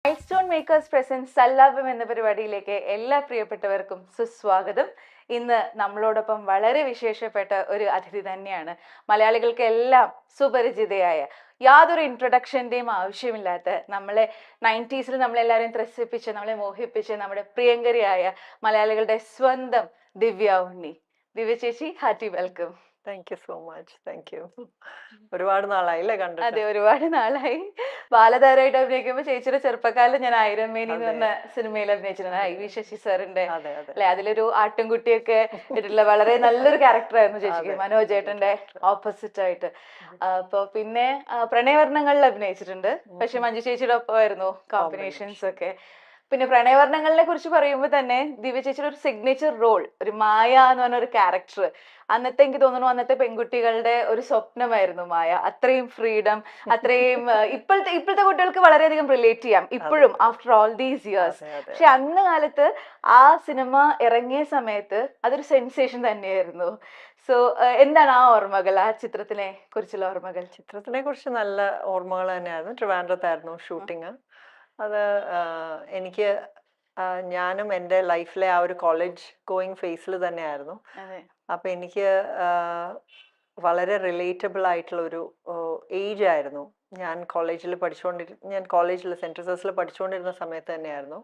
Milestone makers presence Sallapam എന്ന പരിപാടിയിലേക്ക് എല്ലാ പ്രിയപ്പെട്ടവർക്കും സുസ്വാഗതം. ഇന്ന് നമ്മളോടൊപ്പം വളരെ വിശേഷപ്പെട്ട ഒരു അതിഥി തന്നെയാണ്. മലയാളികൾക്ക് എല്ലാം സുപരിചിതയായ, യാതൊരു ഇൻട്രൊഡക്ഷൻ്റെയും ആവശ്യമില്ലാത്ത, നമ്മളെ 90s നമ്മളെല്ലാവരെയും ത്രസിപ്പിച്ച് നമ്മളെ മോഹിപ്പിച്ച് നമ്മുടെ പ്രിയങ്കരിയായ മലയാളികളുടെ സ്വന്തം ദിവ്യ ഉണ്ണി. ദിവ്യ ചേച്ചി, hearty welcome. Thank you so much. Thank you. ഒരുപാട് നാളായില്ലേ കണ്ടിട്ട്? അതെ, ഒരുപാട് നാളായി. ബാലതാരമായിട്ട് അഭിനയിക്കുമ്പോൾ ചേച്ചിയുടെ ചെറുപ്പക്കാലം ഞാൻ ആയിരം മേനി എന്ന് പറഞ്ഞ സിനിമയിൽ അഭിനയിച്ചിട്ടുണ്ട്. ഐ വി ശശി സാറിന്റെ അല്ലെ, അതിലൊരു ആട്ടിൻകുട്ടിയൊക്കെ ഇട്ടിട്ടുള്ള വളരെ നല്ലൊരു ക്യാരക്ടറായിരുന്നു ചേച്ചിക്ക്, മനോജ് ഏട്ടന്റെ ഓപ്പോസിറ്റ് ആയിട്ട്. അപ്പൊ പിന്നെ പ്രണയവർണ്ണങ്ങളിൽ അഭിനയിച്ചിട്ടുണ്ട്. പക്ഷെ മഞ്ജു ചേച്ചിയുടെ ഒപ്പമായിരുന്നു കോമ്പിനേഷൻസ് ഒക്കെ. പിന്നെ പ്രണയവർണ്ണങ്ങളെ കുറിച്ച് പറയുമ്പോൾ തന്നെ ദിവ്യ ചേച്ചിയുടെ ഒരു സിഗ്നേച്ചർ റോൾ, ഒരു മായ എന്ന് പറഞ്ഞ ഒരു ക്യാരക്ടർ, അന്നത്തെ എനിക്ക് തോന്നുന്നു അന്നത്തെ പെൺകുട്ടികളുടെ ഒരു സ്വപ്നമായിരുന്നു മായ. അത്രയും ഫ്രീഡം, അത്രയും ഇപ്പോഴത്തെ കുട്ടികൾക്ക് വളരെയധികം റിലേറ്റ് ചെയ്യാം ഇപ്പോഴും ആഫ്റ്റർ ഓൾ ദീസ് ഇയേഴ്സ്. പക്ഷെ അന്ന് കാലത്ത് ആ സിനിമ ഇറങ്ങിയ സമയത്ത് അതൊരു സെൻസേഷൻ തന്നെയായിരുന്നു. സോ എന്താണ് ആ ഓർമ്മകൾ, ആ ചിത്രത്തിനെ കുറിച്ചുള്ള ഓർമ്മകൾ? ചിത്രത്തിനെ കുറിച്ച് നല്ല ഓർമ്മകൾ തന്നെയായിരുന്നു. ട്രിവാൻഡ്രത്തായിരുന്നു ഷൂട്ടിങ്. അത് എനിക്ക് ഞാനും എൻ്റെ ലൈഫിലെ ആ ഒരു കോളേജ് ഗോയിങ് ഫേസിൽ തന്നെയായിരുന്നു. അപ്പൊ എനിക്ക് വളരെ റിലേറ്റബിൾ ആയിട്ടുള്ള ഒരു ഏജ് ആയിരുന്നു. ഞാൻ കോളേജിൽ സെൻറ്റ് ജോസഫിൽ പഠിച്ചുകൊണ്ടിരുന്ന സമയത്ത് തന്നെയായിരുന്നു.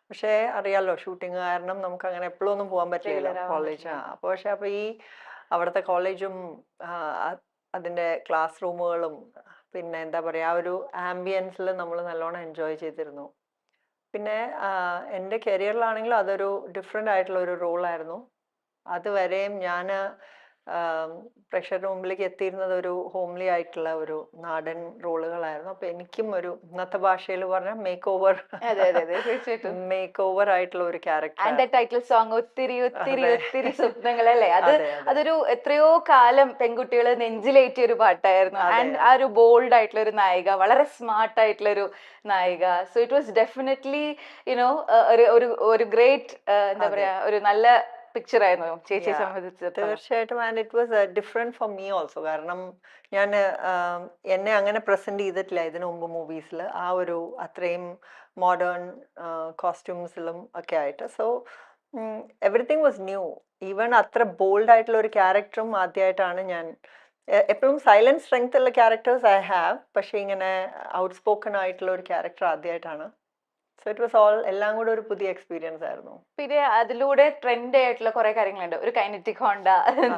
പക്ഷേ അറിയാലോ, ഷൂട്ടിങ് കാരണം നമുക്ക് അങ്ങനെ എപ്പോഴും ഒന്നും പോകാൻ പറ്റില്ല കോളേജ്. അപ്പോൾ ഈ അവിടുത്തെ കോളേജും അതിൻ്റെ ക്ലാസ് റൂമുകളും പിന്നെ എന്താ പറയുക, ആ ഒരു ആംബിയൻസിൽ നമ്മൾ നല്ലോണം എൻജോയ് ചെയ്തിരുന്നു. പിന്നെ എൻ്റെ കരിയറിലാണെങ്കിലും അതൊരു ഡിഫറെൻ്റ് ആയിട്ടുള്ള ഒരു റോളായിരുന്നു. അതുവരെയും ഞാൻ പ്രേക്ഷകരുടെ മുമ്പിലേക്ക് എത്തിയിരുന്നത് ഒരു ഹോംലി ആയിട്ടുള്ള ഒരു നാടൻ റോളുകളായിരുന്നു. അപ്പൊ എനിക്കും ഒരു ഇന്നത്തെ ഭാഷയിൽ പറഞ്ഞ മേക്ക് ഓവർ ആയിട്ടുള്ള ഒരു ക്യാരക്ടർ. ടൈറ്റിൽ സോങ് ഒത്തിരി ഒത്തിരി ഒത്തിരി സ്വപ്നങ്ങളല്ലേ, അതൊരു എത്രയോ കാലം പെൺകുട്ടികൾ നെഞ്ചിലേറ്റിയ ഒരു പാട്ടായിരുന്നു. ആൻഡ് ആ ഒരു ബോൾഡ് ആയിട്ടുള്ള ഒരു നായിക, വളരെ സ്മാർട്ട് ആയിട്ടുള്ള ഒരു നായിക. So it was definitely you know ഒരു ഗ്രേറ്റ് എന്താ പറയാ, ഒരു നല്ല പിക്ചർ ആയിരുന്നു ചേച്ചിയെ സംബന്ധിച്ച്. തീർച്ചയായിട്ടും. And it was different for me also. കാരണം ഞാൻ എന്നെ അങ്ങനെ പ്രസന്റ് ചെയ്തിട്ടില്ല ഇതിനു മുമ്പ് മൂവീസിൽ, ആ ഒരു അത്രയും മോഡേൺ കോസ്റ്റ്യൂംസിലും ഒക്കെ ആയിട്ട്. So everything was new. Even അത്ര ബോൾഡ് ആയിട്ടുള്ള ഒരു ക്യാരക്ടറും ആദ്യമായിട്ടാണ് ഞാൻ. എപ്പോഴും സൈലന്റ് സ്ട്രെങ്ത് ഉള്ള ക്യാരക്ടേഴ്സ് ഐ ഹാവ്, പക്ഷെ ഇങ്ങനെ ഔട്ട് സ്പോക്കൺ ആയിട്ടുള്ള ഒരു ക്യാരക്ടർ ആദ്യമായിട്ടാണ്. സോ ഇറ്റ് വാസ് ഓൾ എല്ലാം കൂടെ ഒരു പുതിയ എക്സ്പീരിയൻസ് ആയിരുന്നു. പിന്നെ അതിലൂടെ ട്രെൻഡ് ആയിട്ടുള്ള കുറെ കാര്യങ്ങളുണ്ട്. ഒരു കൈനറ്റിക് ഹോണ്ട,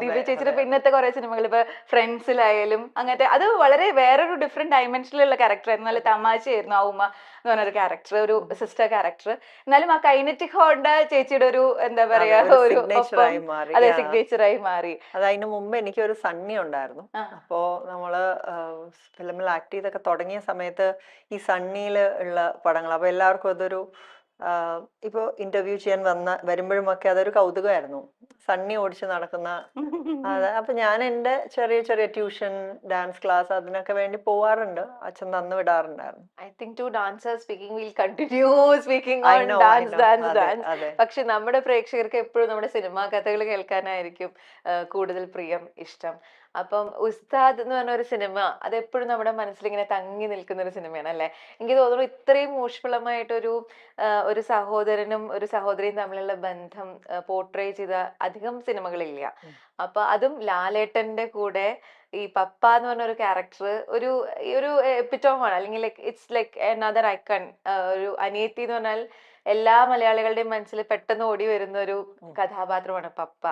ദിവ്യ ചേച്ചിയുടെ പിന്നത്തെ കുറെ സിനിമകൾ, ഇപ്പൊ ഫ്രണ്ട്സിലായാലും അങ്ങനത്തെ, അത് വളരെ വേറൊരു ഡിഫറെന്റ് ഡയമെൻഷനിലുള്ള ക്യാരക്ടർ ആയിരുന്നു. നല്ല തമാശയായിരുന്നു ആ ഉമ്മ എന്ന് പറഞ്ഞൊരു ക്യാരക്ടർ, ഒരു സിസ്റ്റർ ക്യാരക്ടർ. എന്നാലും ആ കൈനറ്റിക് ഹോണ്ട ചേച്ചിയുടെ ഒരു എന്താ പറയാ, ഒരു സിഗ്നേച്ചറായി മാറി. അത് അതിന് മുമ്പ് എനിക്കൊരു സണ്ണി ഉണ്ടായിരുന്നു. അപ്പോ നമ്മള് ഫിലിമിൽ ആക്ട് ചെയ്തൊക്കെ തുടങ്ങിയ സമയത്ത് ഈ സണ്ണിയിൽ ഉള്ള പടങ്ങൾ, അപ്പൊ എല്ലാവർക്കും അതൊരു ഇപ്പൊ ഇന്റർവ്യൂ ചെയ്യാൻ വരുമ്പോഴുമൊക്കെ അതൊരു കൗതുകമായിരുന്നു, സണ്ണി ഓടിച്ച് നടക്കുന്ന. അതെ, അപ്പൊ ഞാൻ എൻ്റെ ചെറിയ ചെറിയ ട്യൂഷൻ, ഡാൻസ് ക്ലാസ് അതിനൊക്കെ വേണ്ടി പോവാറുണ്ട്. അച്ഛൻ തന്നു വിടാറുണ്ടായിരുന്നു. I think two dancers speaking, will continue speaking on dance. പക്ഷെ നമ്മുടെ പ്രേക്ഷകർക്ക് എപ്പോഴും നമ്മുടെ സിനിമാ കഥകൾ കേൾക്കാനായിരിക്കും കൂടുതൽ പ്രിയം, ഇഷ്ടം. അപ്പം ഉസ്താദ് എന്ന് പറഞ്ഞ ഒരു സിനിമ, അതെപ്പോഴും നമ്മുടെ മനസ്സിൽ ഇങ്ങനെ തങ്ങി നിൽക്കുന്ന ഒരു സിനിമയാണ് അല്ലെ. എനിക്ക് തോന്നുന്നു ഇത്രയും ഊഷ്മളമായിട്ടൊരു ഒരു സഹോദരനും ഒരു സഹോദരിയും തമ്മിലുള്ള ബന്ധം പോർട്രേ ചെയ്ത അധികം സിനിമകളില്ല. അപ്പൊ അതും ലാലേട്ടന്റെ കൂടെ ഈ പപ്പ എന്ന് പറഞ്ഞ ഒരു ക്യാരക്ടർ ഒരു എപ്പിറ്റോമാണ്, അല്ലെങ്കിൽ ഇറ്റ്സ് ലൈക്ക് അനദർ ഐക്കൺ. ഒരു അനിയത്തി എന്ന് പറഞ്ഞാൽ എല്ലാ മലയാളികളുടെയും മനസ്സിൽ പെട്ടെന്ന് ഓടി വരുന്ന ഒരു കഥാപാത്രമാണ് പപ്പ.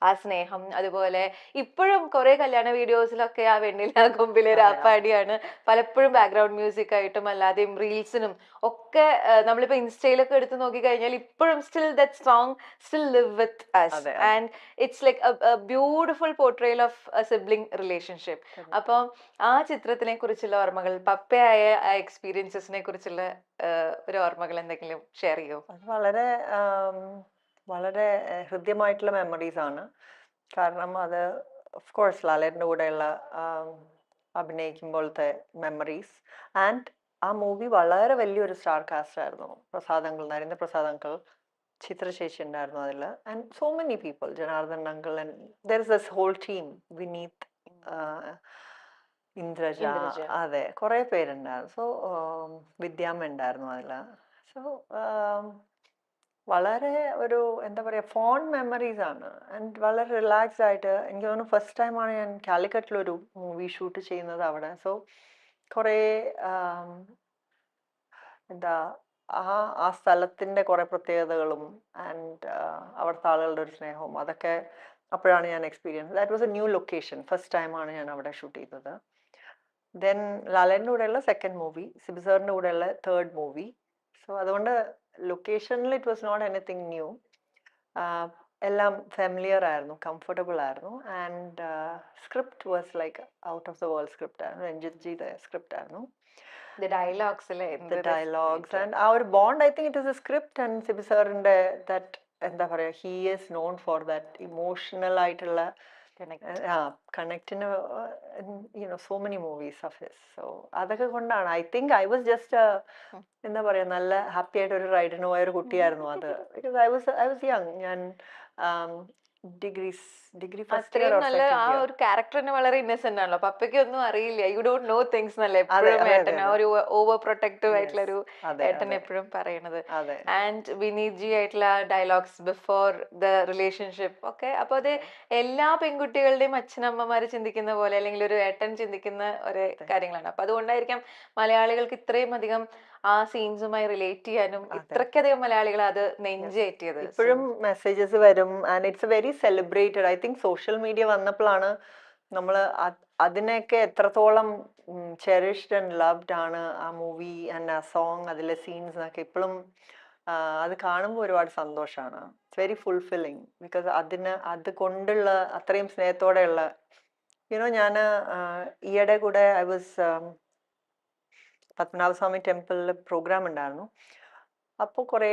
ആ സ്നേഹം, അതുപോലെ ഇപ്പോഴും കുറെ കല്യാണ വീഡിയോസിലൊക്കെ ആ വെണ്ണില കൊമ്പിലെ രാപ്പാടിയാണ് പലപ്പോഴും ബാക്ക്ഗ്രൗണ്ട് മ്യൂസിക് ആയിട്ടും അല്ലാതെയും റീൽസിനും ഒക്കെ. നമ്മളിപ്പോ ഇൻസ്റ്റയിലൊക്കെ എടുത്ത് നോക്കി കഴിഞ്ഞാൽ ഇപ്പോഴും still that song still live with us, and it's like a beautiful portrayal of a sibling relationship. അപ്പം ആ ചിത്രത്തിനെ കുറിച്ചുള്ള ഓർമ്മകൾ, പപ്പയായ ആ എക്സ്പീരിയൻസസിനെ കുറിച്ചുള്ള ഒരു ഓർമ്മകൾ എന്തെങ്കിലും ഷെയർ ചെയ്യോ? വളരെ വളരെ ഹൃദ്യമായിട്ടുള്ള മെമ്മറീസ് ആണ്. കാരണം അത് ഓഫ് കോഴ്സ് ലാലേട്ടൻ്റെ കൂടെയുള്ള അഭിനയിക്കുമ്പോഴത്തെ മെമ്മറീസ്. ആൻഡ് ആ മൂവി വളരെ വലിയൊരു സ്റ്റാർ കാസ്റ്റ് ആയിരുന്നു. നരേന്ദ്ര പ്രസാദ് അങ്കിൾ, ചിത്ര ചേച്ചി ഉണ്ടായിരുന്നു അതിൽ, and so many people, Janardhan uncle, and there is this whole team, Vineeth, Indraja, Indraja. അതെ, കുറേ പേരുണ്ടായിരുന്നു. സോ വിദ്യാമ്മ ഉണ്ടായിരുന്നു അതിൽ. സോ വളരെ ഒരു എന്താ പറയുക, ഫോണ്ട് മെമ്മറീസ് ആണ്. ആൻഡ് വളരെ റിലാക്സ്ഡ് ആയിട്ട് എനിക്ക് തോന്നുന്നു ഫസ്റ്റ് ടൈമാണ് ഞാൻ കാലിക്കറ്റിലൊരു മൂവി ഷൂട്ട് ചെയ്യുന്നത് അവിടെ. സോ കുറേ എന്താ ആ ആ സ്ഥലത്തിൻ്റെ കുറേ പ്രത്യേകതകളും ആൻഡ് അവിടുത്തെ ആളുകളുടെ ഒരു സ്നേഹവും അതൊക്കെ അപ്പോഴാണ് ഞാൻ experience. That was A new location. First ടൈമാണ് ഞാൻ അവിടെ ഷൂട്ട് ചെയ്തത്. ദെൻ ലാലേൻ്റെ കൂടെയുള്ള സെക്കൻഡ് മൂവി, സിബി സാറിൻ്റെ കൂടെയുള്ള തേർഡ് മൂവി. സോ അതുകൊണ്ട് ലൊക്കേഷനിൽ it was not anything new. എല്ലാം ഫെമിലിയർ ആയിരുന്നു, കംഫർട്ടബിൾ ആയിരുന്നു. And script was like out of the world script ആയിരുന്നു. രഞ്ജിത് ജിയുടെ സ്ക്രിപ്റ്റ് ആയിരുന്നു. The dialogues അല്ലേ The എന്ത് dialogues രസായിട്ട്. and our bond, I think it is a script and Sibi സാറിൻ്റെ that എന്താ പറയുക, he is known for that emotional ആയിട്ടുള്ള Connect. കണക്റ്റിന് so many movies of his. So അതൊക്കെ കൊണ്ടാണ് I think I was just എന്താ പറയുക, നല്ല ഹാപ്പി ആയിട്ട് ഒരു റൈഡിന് പോയ ഒരു കുട്ടിയായിരുന്നു അത്. Because I was young. ഞാൻ ഡിഗ്രി ഫസ്റ്റ് ഇയർ അത്രയും ഓർ നല്ല ആ സെക്കൻഡ് ഇയർ. ഒരു ക്യാരക്ടറിന് വളരെ ഇന്നസെന്റ് ആണല്ലോ. പപ്പയ്ക്ക് ഒന്നും അറിയില്ല, യു ഡോണ്ട് നോ തിങ്സ് എന്നല്ലേ അതെ എപ്പോഴും അതെ ഏട്ടൻ അതെ ആ അതെ. ഒരു ഓവർ പ്രൊട്ടക്റ്റീവ് Yes. ആയിട്ടുള്ള ഒരു അതെ ഏട്ടൻ അതെ എപ്പോഴും പറയണത്. അതെ. ആൻഡ് വിനീത് ജി ആയിട്ടുള്ള ഡയലോഗ്സ് ബിഫോർ ദ റിലേഷൻഷിപ്പ് ഒക്കെ, അപ്പൊ അത് എല്ലാ പെൺകുട്ടികളുടെയും അച്ഛനമ്മമാര് ചിന്തിക്കുന്ന പോലെ അല്ലെങ്കിൽ ഒരു ഏട്ടൻ ചിന്തിക്കുന്ന ഒരു കാര്യങ്ങളാണ്. അപ്പൊ അതുകൊണ്ടായിരിക്കാം മലയാളികൾക്ക് ഇത്രയും അധികം ആ സീൻസുമായി റിലേറ്റ് ചെയ്യാനും അതെ. ഇത്രയ്ക്കധികം മലയാളികൾ അത് നെഞ്ചേറ്റിയത്. ഇപ്പോഴും മെസ്സേജസ് വരും and it's very celebrated. I think social media വന്നപ്പോഴാണ് നമ്മൾ അതിനെയൊക്കെ എത്രത്തോളം ചെറിഷ്ഡ് ആൻഡ് ലവ്ഡ് ആണ് ആ മൂവി ആൻഡ് ആ സോങ്, അതിലെ സീൻസ് ഒക്കെ ഇപ്പോഴും അത് കാണുമ്പോൾ ഒരുപാട് സന്തോഷമാണ്. ഇറ്റ്സ് വെരി ഫുൾഫില്ലിങ് ബിക്കോസ് അത് കൊണ്ടുള്ള അത്രയും സ്നേഹത്തോടെയുള്ള ഞാൻ ഈയിടെ കൂടെ ഐ വാസ് പത്മനാഭസ്വാമി ടെമ്പിളിൽ പ്രോഗ്രാം ഉണ്ടായിരുന്നു. അപ്പോൾ കുറേ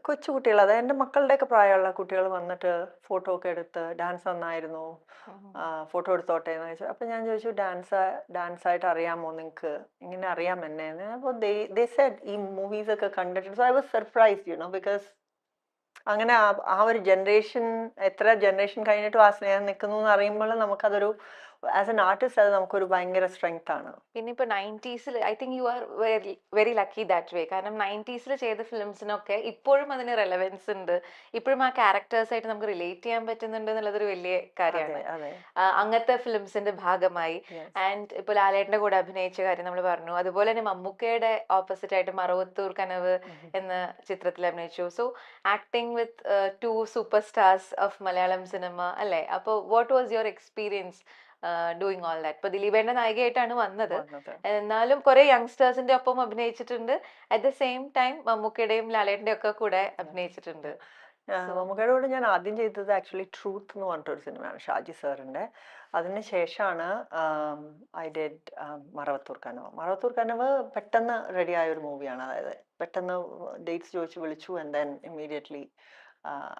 കൊച്ചുകുട്ടികൾ, അതായത് എൻ്റെ മക്കളുടെയൊക്കെ പ്രായമുള്ള കുട്ടികൾ വന്നിട്ട് ഫോട്ടോ ഒക്കെ എടുത്ത് ഡാൻസ് നന്നായിരുന്നു, ഫോട്ടോ എടുത്തോട്ടെ എന്ന് ചോദിച്ചു. അപ്പോൾ ഞാൻ ചോദിച്ചു, ഡാൻസായിട്ട് അറിയാമോ നിങ്ങൾക്ക്, ഇങ്ങനെ അറിയാം എന്നെ. അപ്പോൾ ദേ സെഡ് ഈ മൂവീസൊക്കെ കണ്ടിട്ട്. So I was surprised because അങ്ങനെ ആ ഒരു ജനറേഷൻ, എത്ര ജനറേഷൻ കഴിഞ്ഞിട്ടും ആ സ്നേഹം നിൽക്കുന്നു എന്ന് അറിയുമ്പോൾ നമുക്കതൊരു ആസ് എൻ ആർട്ടിസ്റ്റ് അത് നമുക്കൊരു ഭയങ്കര സ്ട്രെങ്ത് ആണ്. പിന്നെ ഇപ്പൊ 90s I think you are very lucky that way. കാരണം 90s ചെയ്ത ഫിലിംസിനൊക്കെ ഇപ്പോഴും അതിന് റെലവൻസ് ഉണ്ട്, ഇപ്പോഴും ആ ക്യാരക്ടേഴ്സ് ആയിട്ട് നമുക്ക് റിലേറ്റ് ചെയ്യാൻ പറ്റുന്നുണ്ട് എന്നുള്ളതൊരു വലിയ കാര്യമാണ്. അങ്ങനത്തെ ഫിലിംസിന്റെ ഭാഗമായി. ആൻഡ് ഇപ്പൊ ലാലേട്ടന്റെ കൂടെ അഭിനയിച്ച കാര്യം നമ്മൾ പറഞ്ഞു. അതുപോലെ തന്നെ മമ്മൂക്കയുടെ ഓപ്പോസിറ്റ് ആയിട്ട് മറവത്തൂർ കനവ് എന്ന ചിത്രത്തിൽ അഭിനയിച്ചു. So acting with 2 super stars of Malayalam cinema അല്ലേ. അപ്പോൾ what was your experience doing all that? ഇപ്പൊ ദിലീപേന്റെ നായികയായിട്ടാണ് വന്നത്, എന്നാലും കുറെ യങ്സ്റ്റേഴ്സിന്റെ ഒപ്പം അഭിനയിച്ചിട്ടുണ്ട്. അറ്റ് ദ സെയിം ടൈം മമ്മൂക്കയുടെയും ലാലേട്ടന്റെ ഒക്കെ കൂടെ അഭിനയിച്ചിട്ടുണ്ട്. മമ്മൂക്കയുടെ കൂടെ ഞാൻ ആദ്യം ചെയ്തത് ആക്ച്വലി ട്രൂത്ത് എന്ന് പറഞ്ഞിട്ടൊരു സിനിമയാണ്, ഷാജി സാറിൻ്റെ. അതിന് ശേഷമാണ് ഐ ഡിഡ് മറവത്തൂർ കനവ്. മറവത്തൂർ കനവ് പെട്ടെന്ന് റെഡിയായ ഒരു മൂവിയാണ്. അതായത് പെട്ടെന്ന് ഡേറ്റ്സ് ചോദിച്ച് വിളിച്ചു ആൻഡ് ദെൻ ഇമ്മീഡിയറ്റ്ലി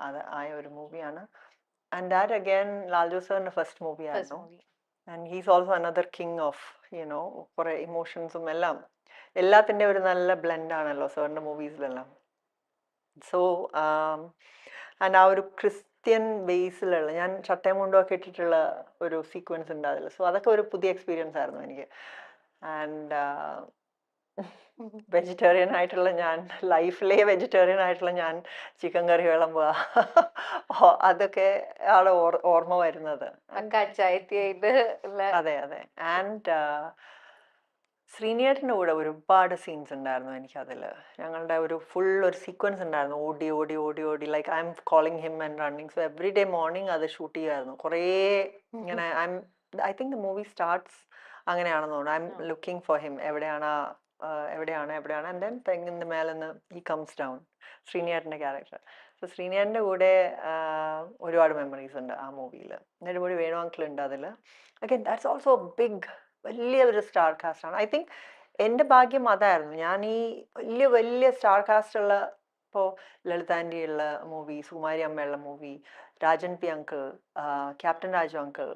അത് ആയ ഒരു മൂവിയാണ്. And that again Lal Jose സാറിൻ്റെ ഫസ്റ്റ് മൂവി ആയിരുന്നു. And he's also another king of കുറേ ഇമോഷൻസും എല്ലാത്തിൻ്റെ ഒരു നല്ല ബ്ലെൻഡാണല്ലോ സാറിൻ്റെ മൂവീസിലെല്ലാം. സോ ആൻഡ് ആ ഒരു ക്രിസ്ത്യൻ ബേസിലുള്ള, ഞാൻ ചട്ടയും മുണ്ടും ഒക്കെ ഇട്ടിട്ടുള്ള ഒരു സീക്വൻസ് ഉണ്ട് അതിൽ. സോ അതൊക്കെ ഒരു പുതിയ എക്സ്പീരിയൻസ് ആയിരുന്നു എനിക്ക്. ആൻഡ് വെജിറ്റേറിയൻ ആയിട്ടുള്ള ഞാൻ, ലൈഫിലെ വെജിറ്റേറിയൻ ആയിട്ടുള്ള ഞാൻ ചിക്കൻ കറി വിളമ്പുക, അതൊക്കെ ആണ് ഓർമ്മ വരുന്നത്. അതെ അതെ. ആൻഡ് ശ്രീനിയേട്ടൻ്റെ കൂടെ ഒരുപാട് സീൻസ് ഉണ്ടായിരുന്നു എനിക്കതിൽ. ഞങ്ങളുടെ ഒരു ഫുൾ ഒരു സീക്വൻസ് ഉണ്ടായിരുന്നു, ഓടി ഓടി ഓടി ഓടി like I'm calling him and running. So every day morning അത് ഷൂട്ട് ചെയ്യുമായിരുന്നു. കുറേ ഇങ്ങനെ I think the movie starts അങ്ങനെയാണെന്ന് തോന്നുന്നു. I'm looking for him, എവിടെയാണ് ആൻഡ് ദെൻ തെങ്ങിൻ്റെ മേലെ നിന്ന് ഹി കംസ് ഡൗൺ, ശ്രീനിയേട്ടൻ്റെ ക്യാരക്ടർ. സോ ശ്രീനിയേട്ടൻ്റെ കൂടെ ഒരുപാട് മെമ്മറീസ് ഉണ്ട് ആ മൂവിയിൽ. നെടുമുടി വേണു അങ്കിൾ ഉണ്ട് അതിൽ. അഗൈൻ ദാറ്റ്സ് ഓൾസോ ബിഗ്, വലിയ ഒരു സ്റ്റാർ കാസ്റ്റാണ്. ഐ തിങ്ക് എൻ്റെ ഭാഗ്യം അതായിരുന്നു. ഞാൻ ഈ വലിയ വലിയ സ്റ്റാർ കാസ്റ്റുള്ള, ഇപ്പോൾ ലളിതാൻ്റിയുള്ള മൂവി, സുകുമാരി അമ്മയുള്ള movie, Rajan P uncle, captain Raju uncle,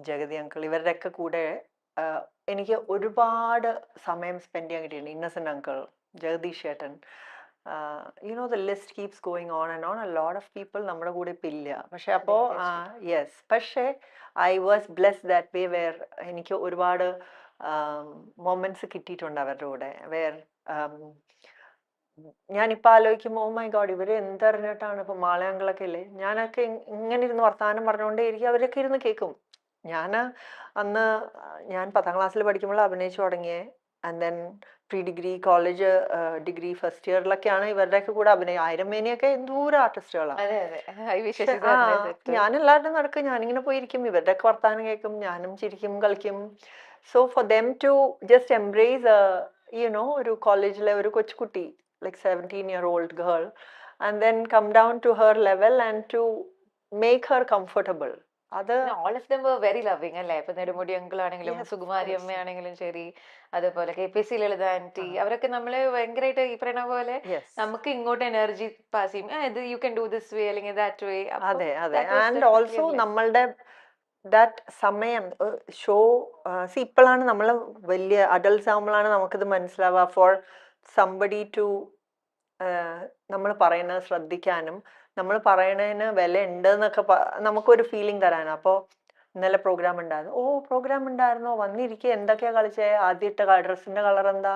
Jagathy uncle, ഇവരുടെയൊക്കെ കൂടെ എനിക്ക് ഒരുപാട് സമയം സ്പെൻഡ് ചെയ്യാൻ കിട്ടിയിട്ടുണ്ട്. ഇന്നസെൻ്റ് അങ്കിൾ, ജഗദീഷ് ചേട്ടൻ, the list keeps going on and on. A lot of people നമ്മുടെ കൂടെ ഇപ്പം ഇല്ല. പക്ഷെ അപ്പോൾ യെസ്, പക്ഷേ I was blessed that way where എനിക്ക് ഒരുപാട് മൊമെന്റ്സ് കിട്ടിയിട്ടുണ്ട് അവരുടെ കൂടെ. വേർ ഞാനിപ്പോൾ ആലോചിക്കുമ്പോൾ ഓ മൈ ഗോഡ്, ഇവര് എന്തറിഞ്ഞിട്ടാണ് ഇപ്പം മാളയങ്ങളൊക്കെ ഇല്ലേ, ഞാനൊക്കെ ഇങ്ങനെ ഇരുന്ന് വർത്തമാനം പറഞ്ഞുകൊണ്ടേ ഇരിക്കും, അവരൊക്കെ ഇരുന്ന് കേൾക്കും. അന്ന് ഞാൻ 10ാം ക്ലാസ്സിൽ പഠിക്കുമ്പോൾ അഭിനയിച്ചു തുടങ്ങിയേ. And then pre degree, college, degree first ഇയറിലൊക്കെയാണ് ഇവരുടെയൊക്കെ കൂടെ അഭിനയം. ആയിരം മേനിയൊക്കെ എന്തോരം ആർട്ടിസ്റ്റുകളാണ്. ഞാൻ എല്ലാവരുടെയും നടക്കും, ഞാനിങ്ങനെ പോയിരിക്കും, ഇവരുടെയൊക്കെ വർത്താനം കേൾക്കും, ഞാനും ചിരിക്കും, കളിക്കും. So for them to just embrace ഒരു കോളേജിലെ ഒരു കൊച്ചുകുട്ടി, like 17-year-old girl, and then come down to her level and to make her comfortable. all of them were very loving അല്ലേ? ഇപ്പൊ നെടുമുടി അങ്കിൾ ആണെങ്കിലും സുകുമാരി അമ്മയാണെങ്കിലും ശരി, അതുപോലെ KPC ലളിത ആന്റി, അവരൊക്കെ നമ്മളെ ഭയങ്കരമായിട്ട് ഈ പറയുന്ന പോലെ നമുക്ക് ഇങ്ങോട്ട് എനർജി പാസ് ചെയ്യും. You can do this way അല്ലെങ്കിൽ ദാറ്റ് വേ. അതെ അതെ. ആൻഡ് ഓൾസോ നമ്മളുടെ ദാറ്റ് സമയം ഷോ ഇപ്പോഴാണ് നമ്മൾ വലിയ അഡൾട്ട്സ് ആകുമ്പോഴാണ് നമുക്കിത് മനസ്സിലാവുക. ഫോർ സംബഡി ടു നമ്മൾ പറയുന്നത് ശ്രദ്ധിക്കാനും നമ്മൾ പറയണതിന് വില ഉണ്ട് എന്നൊക്കെ നമുക്കൊരു ഫീലിംഗ് തരാനും. അപ്പോൾ ഇന്നലെ പ്രോഗ്രാം ഉണ്ടായിരുന്നു, പ്രോഗ്രാം ഉണ്ടായിരുന്നോ, വന്നിരിക്കുക, എന്തൊക്കെയാ കളിച്ചേ, ആദ്യത്തെ ഡ്രസ്സിന്റെ കളർ എന്താ,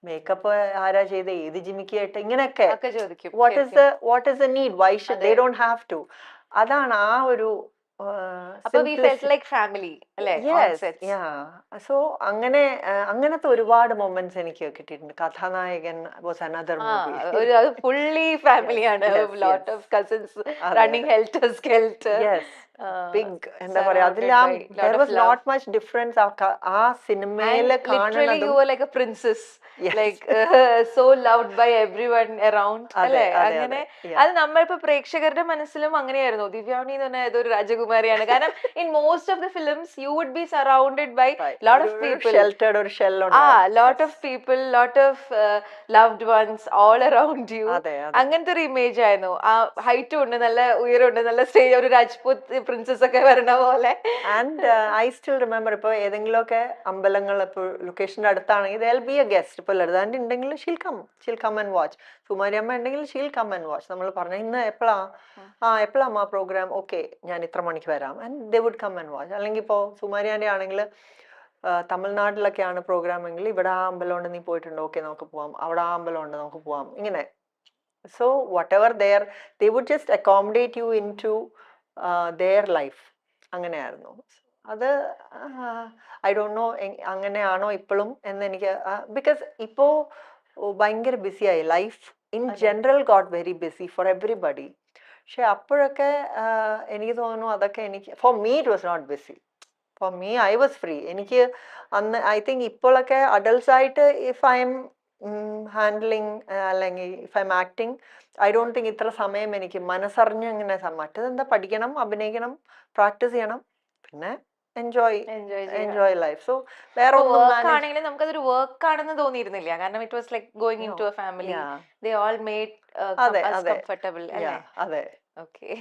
മേക്കപ്പ് ആരാ ചെയ്ത്, ഏത് ജിമിക്ക് ആയിട്ട്, ഇങ്ങനെയൊക്കെ what is the need, why should they don't have to. അതാണ് ആ ഒരു സോ അങ്ങനത്തെ ഒരുപാട് മൊമെന്റ്സ് എനിക്ക് കിട്ടിയിട്ടുണ്ട്. Kathanayakan was another movie. Fully ഫാമിലിയാണ്, lot of cousins running helter skelter. Big എന്താ പറയാ, അതിൽ there was not much difference. ആ സിനിമയിലെ കാണുന്നത് you were like a princess, like so loved by everyone around അല്ലേ? അങ്ങനെ അത് നമ്മളിപ്പോ പ്രേക്ഷകരുടെ മനസ്സിലും അങ്ങനെയായിരുന്നു. ദിവ്യാണി എന്ന് പറഞ്ഞാൽ ഏതൊരു രാജകുമാരിയാണ്. കാരണം in most of the films you would be surrounded by lot of people, sheltered or shell on lot of people, lot of loved ones all around you. അങ്ങനത്തെ ഒരു ഇമേജ് ആയിരുന്നു. ആ ഹൈറ്റും ഉണ്ട്, നല്ല ഉയരമുണ്ട്, നല്ല സ്റ്റേജ്, ഒരു രാജ്പുത് പ്രിൻസസ് ഒക്കെ വരണ പോലെ. ആൻഡ് ഐ സ്റ്റിൽ റിമെമ്പർ, ഇപ്പോൾ ഏതെങ്കിലുമൊക്കെ അമ്പലങ്ങൾ ഇപ്പോൾ ലൊക്കേഷൻ്റെ അടുത്താണെങ്കിൽ there will be a guest. ഇപ്പോൾ ലളിതാൻ്റെ ഉണ്ടെങ്കിൽ ഷീൽ കം ആൻഡ് വാച്ച്. സുമാരിയമ്മ ഉണ്ടെങ്കിൽ ഷീൽ കം ആൻഡ് വാച്ച്. നമ്മൾ പറഞ്ഞു ഇന്ന് എപ്പോഴാണ് ആ പ്രോഗ്രാം, ഓക്കെ ഞാൻ ഇത്ര മണിക്ക് വരാം, and they would come and watch. അല്ലെങ്കിൽ ഇപ്പോൾ സുമാരിയാൻ്റെ ആണെങ്കിൽ തമിഴ്നാട്ടിലൊക്കെയാണ് പ്രോഗ്രാം എങ്കിൽ ഇവിടെ ആ അമ്പലമുണ്ട്, നീ പോയിട്ടുണ്ടോ, ഓക്കെ നമുക്ക് പോവാം, അവിടെ ആ അമ്പലമുണ്ട് നമുക്ക് പോവാം, ഇങ്ങനെ. So what ever they would just accommodate you into their life. അങ്ങനെയായിരുന്നു അത്. ഐ ഡോണ്ട് നോ അങ്ങനെയാണോ ഇപ്പോഴും എന്നെനിക്ക്, ബിക്കോസ് ഇപ്പോൾ ഭയങ്കര ബിസിയായി life in general, got very busy for everybody. പക്ഷെ അപ്പോഴൊക്കെ എനിക്ക് തോന്നുന്നു അതൊക്കെ എനിക്ക്, for me it was not busy. For me I was free. എനിക്ക് അന്ന് ഐ തിങ്ക് ഇപ്പോഴൊക്കെ അഡൾട്ട്സ് ആയിട്ട് ഇഫ് ഐ എം ഹാൻഡ്ലിങ് അല്ലെങ്കിൽ if I'm acting, I don't think ഇത്ര സമയം എനിക്ക് മനസ്സറിഞ്ഞ് ഇങ്ങനെ, മറ്റേതെന്താ പഠിക്കണം, അഭിനയിക്കണം, പ്രാക്ടീസ് ചെയ്യണം, പിന്നെ എൻജോയ് ലൈഫ്. സോ വേറെ ആണെങ്കിലും നമുക്കതൊരു വർക്ക് ആണെന്ന് തോന്നിയിരുന്നില്ല. കാരണം it was like going into a family. They all made comfortable അല്ലേ? അതെ. Okay.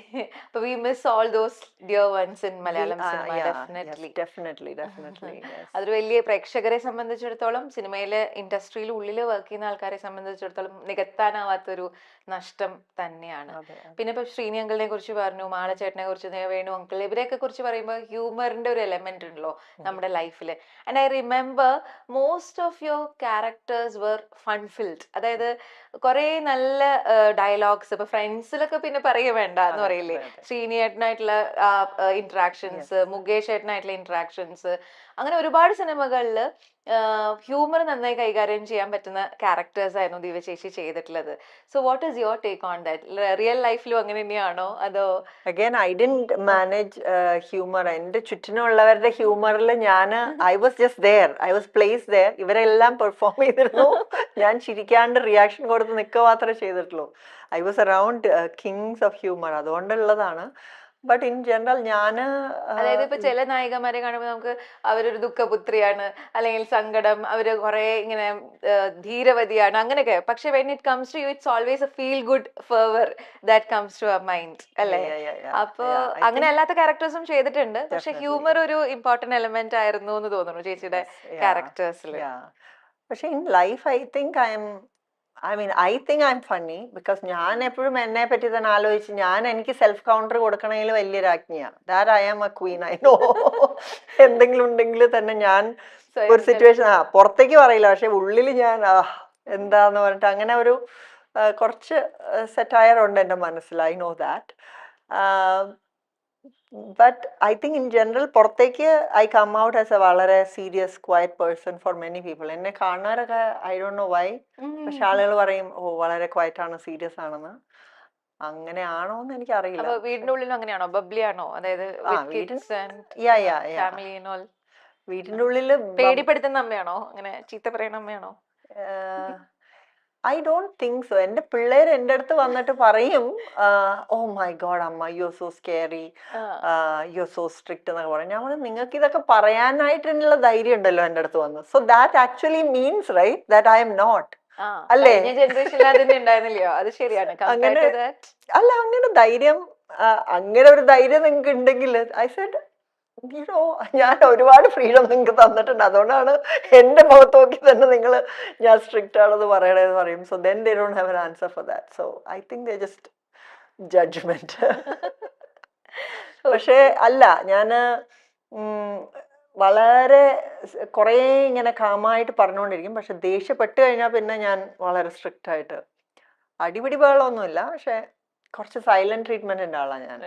But we miss all those dear ones in Malayalam cinema, definitely. Definitely. അതൊരു വലിയ പ്രേക്ഷകരെ സംബന്ധിച്ചിടത്തോളം, സിനിമയിലെ ഇൻഡസ്ട്രിയിൽ ഉള്ളിൽ വർക്ക് ചെയ്യുന്ന ആൾക്കാരെ സംബന്ധിച്ചിടത്തോളം നികത്താനാവാത്തൊരു നഷ്ടം തന്നെയാണ്. പിന്നെ ഇപ്പൊ ശ്രീനി അങ്കിളിനെ കുറിച്ച് പറഞ്ഞു, മാളച്ചേട്ടനെ കുറിച്ച്, വേണു അങ്കിൾ, ഇവരെയൊക്കെ കുറിച്ച് പറയുമ്പോൾ ഹ്യൂമറിന്റെ ഒരു എലമെന്റ് ഉണ്ടല്ലോ നമ്മുടെ ലൈഫിൽ. And I remember most of your characters were fun filled. അതായത് കുറെ നല്ല ഡയലോഗ്സ്, ഇപ്പൊ ഫ്രണ്ട്സിലൊക്കെ പിന്നെ പറയുക വേണ്ട എന്ന് പറയില്ലേ, ശ്രീനിയേട്ടനായിട്ടുള്ള ഇന്ററാക്ഷൻസ്, മുകേഷ് ഏട്ടനായിട്ടുള്ള ഇന്ററാക്ഷൻസ്, അങ്ങനെ ഒരുപാട് സിനിമകളിൽ ഹ്യൂമർ നന്നായി കൈകാര്യം ചെയ്യാൻ പറ്റുന്ന ക്യാരക്ടേഴ്സ് ആയിരുന്നു ദിവ്യ ചേച്ചി ചെയ്തിട്ടുള്ളത്. So what is your take on that? Real ലൈഫിലും അങ്ങനെ തന്നെയാണോ, അതോ? Again I didn't manage humour. എൻ്റെ ചുറ്റിനുള്ളവരുടെ ഹ്യൂമറിൽ I was just there, I was place there. ഇവരെല്ലാം പെർഫോം ചെയ്തിരുന്നു, ഞാൻ ചിരിക്കാണ്ട് റിയാക്ഷൻ കൊടുത്ത് നിൽക്കുക മാത്രമേ ചെയ്തിട്ടുള്ളൂ. I was around kings of humour, അതുകൊണ്ടുള്ളതാണ്. ബട്ട് ഇൻ ജനറൽ അതായത് ഇപ്പൊ ചില നായികമാരെ കാണുമ്പോൾ നമുക്ക് അവരൊരു ദുഃഖപുത്രിയാണ്, അല്ലെങ്കിൽ സങ്കടം, അവര് കുറെ ഇങ്ങനെ ധീരവതിയാണ്, അങ്ങനെയൊക്കെ. പക്ഷെ when it comes to you, it's always a feel good fervour that comes to our mind അല്ലേ? അപ്പൊ അങ്ങനെ അല്ലാത്ത ക്യാരക്ടേഴ്സും ചെയ്തിട്ടുണ്ട്, പക്ഷെ ഹ്യൂമർ ഒരു ഇമ്പോർട്ടന്റ് എലമെന്റ് ആയിരുന്നു എന്ന് തോന്നുന്നു ചേച്ചിയുടെ ക്യാരക്ടേഴ്സിൽ. പക്ഷെ in life I think I M I mean I think I M funny because ഞാൻ എപ്പോഴും എന്നെ പറ്റി തന്നെ ആലോചിച്ച് എനിക്ക് സെൽഫ് കൗണ്ടർ കൊടുക്കണമെങ്കിൽ വലിയ രാജ്ഞിയാണ്. That I am a queen. I know. എന്തെങ്കിലും ഉണ്ടെങ്കിൽ തന്നെ ഞാൻ ഒരു സിറ്റുവേഷൻ പുറത്തേക്ക് പറയില്ല, പക്ഷെ ഉള്ളിൽ ഞാൻ എന്താന്ന് പറഞ്ഞിട്ട് അങ്ങനെ ഒരു കുറച്ച് സെറ്റയർ ഉണ്ട് എൻ്റെ മനസ്സിൽ. I know that. But I think in general പുറത്തേക്ക് I come out as a വളരെ serious quiet person for many people. എന്നെ കാണുന്നവരൊക്കെ ഐ ഡോണ്ട് നോ വൈ, പക്ഷെ ആളുകൾ പറയും ഓ വളരെ ക്വയറ്റ് ആണ്, സീരിയസ് ആണെന്ന്. അങ്ങനെയാണോ എന്ന് എനിക്കറിയില്ല. അപ്പൊ വീടിന്റെ ഉള്ളിലും അങ്ങനെയാണോ, ബബ്ലി ആണോ? അതായത് വീട്ടിന്റെ ഉള്ളിൽ പേടിപ്പെടുത്തുന്ന അമ്മയാണോ, അങ്ങനെ ചീത്ത പറയുന്ന അമ്മയാണോ? I don't think so. എൻ്റെ പിള്ളേർ എൻ്റെ അടുത്ത് വന്നിട്ട് പറയും ഓ മൈ ഗോഡ് അമ്മ you are so scary, you are so strict എന്നൊക്കെ പറയും. ഞാൻ പറഞ്ഞു നിങ്ങൾക്ക് ഇതൊക്കെ പറയാനായിട്ടുള്ള ധൈര്യം ഉണ്ടല്ലോ എൻ്റെ അടുത്ത് വന്ന്. So that actually means right that I am not. അല്ലേ? അങ്ങനെ അല്ല, അങ്ങനെ ധൈര്യം, അങ്ങനെ ഒരു ധൈര്യം നിങ്ങൾക്ക് ഉണ്ടെങ്കിൽ ഐ സെഡ് ഞാൻ ഒരുപാട് ഫ്രീഡം നിങ്ങൾക്ക് തന്നിട്ടുണ്ട്, അതുകൊണ്ടാണ് എന്റെ മുഖത്ത് നോക്കി തന്നെ നിങ്ങൾ ഞാൻ സ്ട്രിക്റ്റ് ആണെന്ന് പറയണേന്ന് പറയും. So then they don't have an answer for that. So I think they just judgement. പക്ഷേ അല്ല, ഞാൻ വളരെ കുറേ ഇങ്ങനെ കാമായിട്ട് പറഞ്ഞുകൊണ്ടിരിക്കും, പക്ഷെ ദേഷ്യപ്പെട്ട് കഴിഞ്ഞാൽ പിന്നെ ഞാൻ വളരെ സ്ട്രിക്റ്റ് ആയിട്ട്, അടിപിടി ബഹളമൊന്നുമില്ല, പക്ഷെ കുറച്ച് സൈലന്റ് ട്രീറ്റ്മെന്റിന്റെ ആളാണ് ഞാൻ.